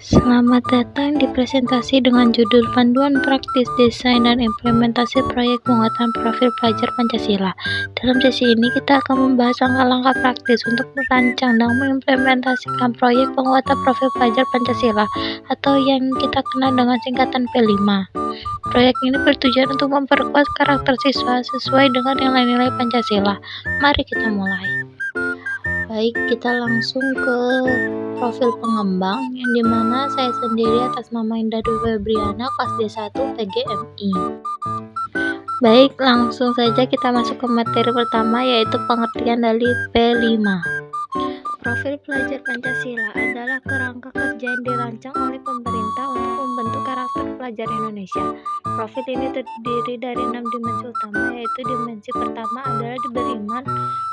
Selamat datang di presentasi dengan judul Panduan Praktis Desain dan Implementasi Proyek Penguatan Profil Pelajar Pancasila. Dalam sesi ini kita akan membahas langkah-langkah praktis untuk merancang dan mengimplementasikan proyek penguatan profil pelajar Pancasila atau yang kita kenal dengan singkatan P5. Proyek ini bertujuan untuk memperkuat karakter siswa sesuai dengan nilai-nilai Pancasila. Mari kita mulai. Baik, kita langsung ke profil pengembang yang dimana saya sendiri atas nama Indah Dwi Febriana kelas D1 PGMI. Baik, langsung saja kita masuk ke materi pertama, yaitu pengertian dari P5. Profil pelajar Pancasila adalah kerangka kerja yang dirancang oleh pemerintah untuk membentuk karakter pelajar Indonesia. Profil ini terdiri dari 6 dimensi utama, yaitu dimensi pertama adalah beriman,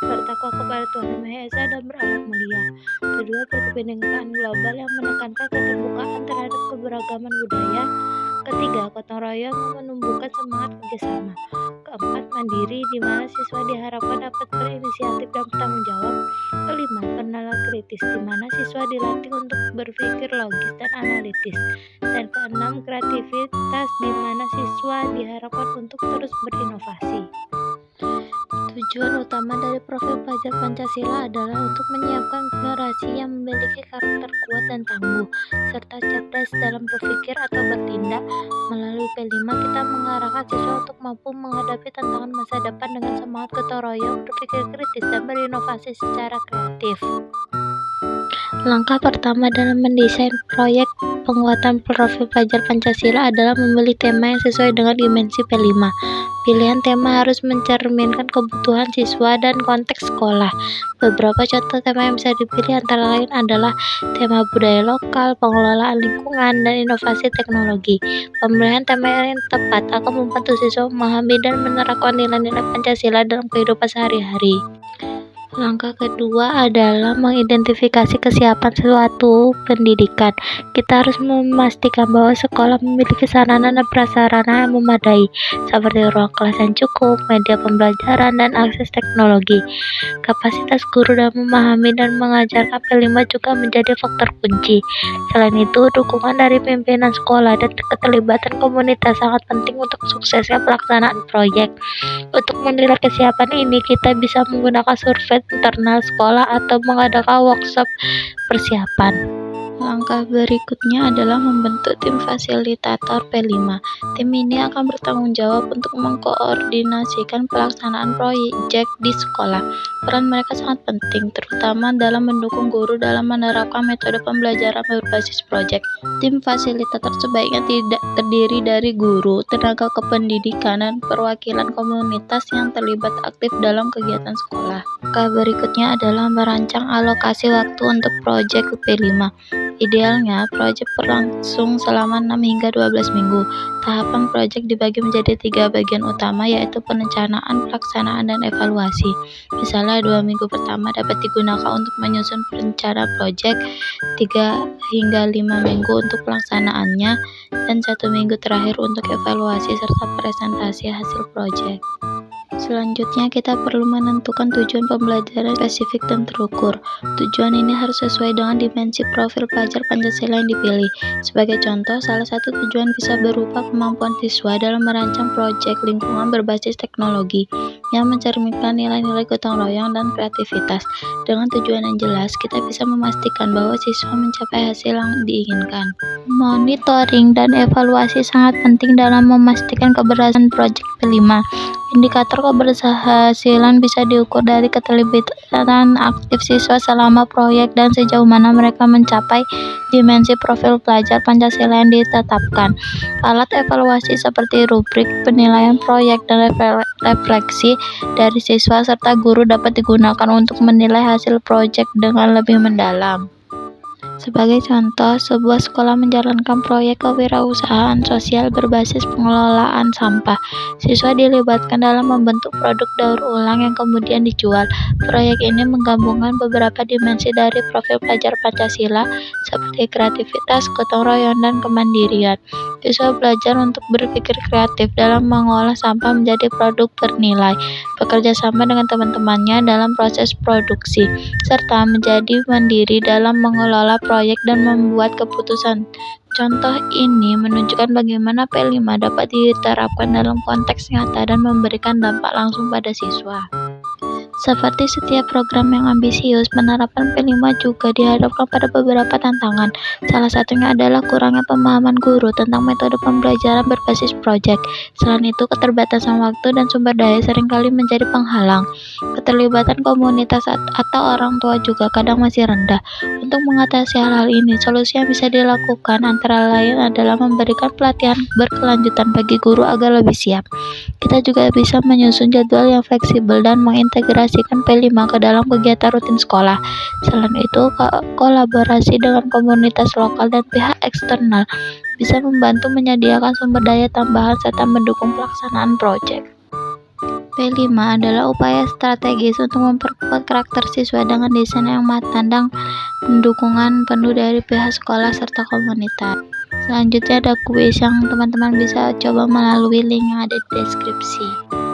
bertakwa kepada Tuhan Yang Maha Esa dan berakhlak mulia. Kedua, berkebinekaan global yang menekankan keterbukaan terhadap keberagaman budaya. Ketiga, gotong royong yang menumbuhkan semangat kerjasama. Keempat, mandiri, di mana siswa diharapkan dapat berinisiatif dan bertanggung jawab. Kelima, bernalar kritis, di mana siswa dilatih untuk berpikir logis dan analitis. Dan keenam, kreativitas, di mana siswa diharapkan untuk terus berinovasi. Tujuan utama dari profil pelajar Pancasila adalah untuk menyiapkan generasi yang memiliki karakter kuat dan tangguh, serta cerdas dalam berpikir atau bertindak. Melalui P5 kita mengarahkan siswa untuk mampu menghadapi tantangan masa depan dengan semangat gotong royong, berpikir kritis, dan berinovasi secara kreatif. Langkah pertama dalam mendesain proyek penguatan profil pelajar Pancasila adalah memilih tema yang sesuai dengan dimensi P5. Pilihan tema harus mencerminkan kebutuhan siswa dan konteks sekolah. Beberapa contoh tema yang bisa dipilih antara lain adalah tema budaya lokal, pengelolaan lingkungan, dan inovasi teknologi. Pemilihan tema yang tepat akan membantu siswa memahami dan menerapkan nilai-nilai Pancasila dalam kehidupan sehari-hari. Langkah kedua adalah mengidentifikasi kesiapan suatu pendidikan. Kita harus memastikan bahwa sekolah memiliki sarana dan prasarana yang memadai, seperti ruang kelas yang cukup, media pembelajaran, dan akses teknologi. Kapasitas guru dalam memahami dan mengajarkan P5 juga menjadi faktor kunci. Selain itu, dukungan dari pimpinan sekolah dan keterlibatan komunitas sangat penting untuk suksesnya pelaksanaan proyek. Untuk menilai kesiapan ini, kita bisa menggunakan survei internal sekolah atau mengadakan workshop persiapan. Langkah berikutnya adalah membentuk tim fasilitator P5. Tim ini akan bertanggung jawab untuk mengkoordinasikan pelaksanaan proyek di sekolah. Peran mereka sangat penting, terutama dalam mendukung guru dalam menerapkan metode pembelajaran berbasis proyek. Tim fasilitator sebaiknya tidak terdiri dari guru, tenaga kependidikan, dan perwakilan komunitas yang terlibat aktif dalam kegiatan sekolah. Langkah berikutnya adalah merancang alokasi waktu untuk proyek P5. Idealnya, proyek berlangsung selama 6 hingga 12 minggu. Tahapan proyek dibagi menjadi 3 bagian utama, yaitu perencanaan, pelaksanaan, dan evaluasi. Misalnya, 2 minggu pertama dapat digunakan untuk menyusun perencanaan proyek, 3 hingga 5 minggu untuk pelaksanaannya, dan 1 minggu terakhir untuk evaluasi serta presentasi hasil proyek. Selanjutnya, kita perlu menentukan tujuan pembelajaran spesifik dan terukur. Tujuan ini harus sesuai dengan dimensi profil pelajar Pancasila yang dipilih. Sebagai contoh, salah satu tujuan bisa berupa kemampuan siswa dalam merancang proyek lingkungan berbasis teknologi yang mencerminkan nilai-nilai gotong royong dan kreativitas. Dengan tujuan yang jelas, kita bisa memastikan bahwa siswa mencapai hasil yang diinginkan. Monitoring dan evaluasi sangat penting dalam memastikan keberhasilan proyek P5. Indikator keberhasilan bisa diukur dari keterlibatan aktif siswa selama proyek dan sejauh mana mereka mencapai dimensi profil pelajar Pancasila yang ditetapkan. Alat evaluasi seperti rubrik, penilaian proyek, dan refleksi dari siswa serta guru dapat digunakan untuk menilai hasil proyek dengan lebih mendalam. Sebagai contoh, sebuah sekolah menjalankan proyek kewirausahaan sosial berbasis pengelolaan sampah. Siswa dilibatkan dalam membentuk produk daur ulang yang kemudian dijual. Proyek ini menggabungkan beberapa dimensi dari profil pelajar Pancasila seperti kreativitas, gotong royong, dan kemandirian. Siswa belajar untuk berpikir kreatif dalam mengolah sampah menjadi produk bernilai, bekerja sama dengan teman-temannya dalam proses produksi, serta menjadi mandiri dalam mengelola proyek dan membuat keputusan. Contoh ini menunjukkan bagaimana P5 dapat diterapkan dalam konteks nyata dan memberikan dampak langsung pada siswa. Seperti setiap program yang ambisius, penerapan P5 juga dihadapkan pada beberapa tantangan. Salah satunya adalah kurangnya pemahaman guru tentang metode pembelajaran berbasis proyek. Selain itu, keterbatasan waktu dan sumber daya seringkali menjadi penghalang. Keterlibatan komunitas atau orang tua juga kadang masih rendah. Untuk mengatasi hal-hal ini, solusi yang bisa dilakukan antara lain adalah memberikan pelatihan berkelanjutan bagi guru agar lebih siap. Kita juga bisa menyusun jadwal yang fleksibel dan mengintegrasikan P5 ke dalam kegiatan rutin sekolah. Selain itu, kolaborasi dengan komunitas lokal dan pihak eksternal bisa membantu menyediakan sumber daya tambahan serta mendukung pelaksanaan proyek. P5 adalah upaya strategis untuk memperkuat karakter siswa dengan desain yang matang dan pendukungan penuh dari pihak sekolah serta komunitas. Selanjutnya ada kuis yang teman-teman bisa coba melalui link yang ada di deskripsi.